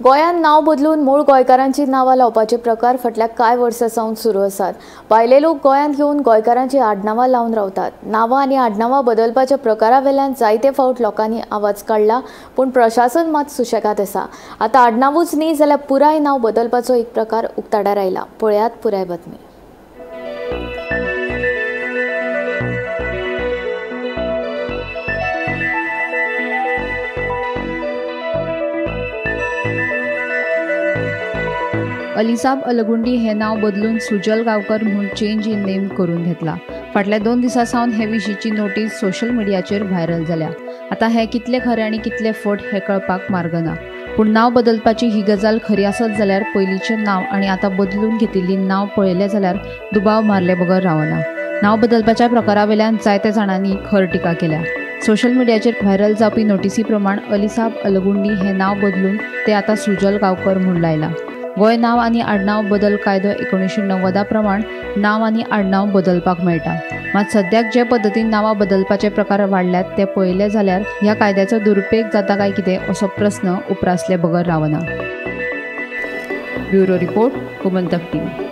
गोंयांत नांव बदलून मूळ गोंयकारांची नांवां लावपाचे प्रकार फाटल्या कांय वर्सां सावन सुरू आसात। भायले लोक गोंयांत येवन गोंयकारांची आडनांवां लावन रावतात। नांवां आनी आडनांवां बदलपाच्या प्रकारा वेल्यान जायते फावट लोकांनी आवाज काडला, पूण प्रशासन मात सुशेगाद आसा। आतां आडनांवूच न्ही जाल्यार पुराय नांव बदलपाचो एक प्रकार उक्ताडार आयला। पळयात पुराय बातमी। अलिसाब अलगुंडी हे नाव बदलून सुजल गांवकर म्हूण चेंज इन नेम करून घेतला। फाटल्या 2 दिसां सावन हे विशींची नोटीस सोशल मिडियाचेर व्हायरल जाल्या। आतां हे कितले खरे आनी कितले फट हे कळपाक मार्ग ना, पूण नांव बदलपाची ही गजाल खरी आसत जाल्यार पयलींचें नांव आनी आतां बदलून घेतिल्ली नांव पळयलें जाल्यार दुबाव मारले बगर रावना। नांव बदलपाच्या प्रकारा वेल्यान जायत्या जाणांनी खर टिका केल्या। सोशल मिडियाचेर व्हायरल जावपी नोटीसी प्रमाण अलिसाब अलगुंडी हे नांव बदलून ते आतां सुजल गांवकर म्हूण लायला। गोंय नांव आनी आडनांव बदल कायदो 1990 प्रमाण नांव आनी आडनांव बदलपाक मेळटा। मात सद्याक जे पद्दतीन नांवां बदलपाचे प्रकार वाडल्यात ते पळयले जाल्यार ह्या कायद्याचो दुरुपेग जाता काय कितें असो प्रस्न उप्रासले बगर रावना। Bureau report, Gomantak TV.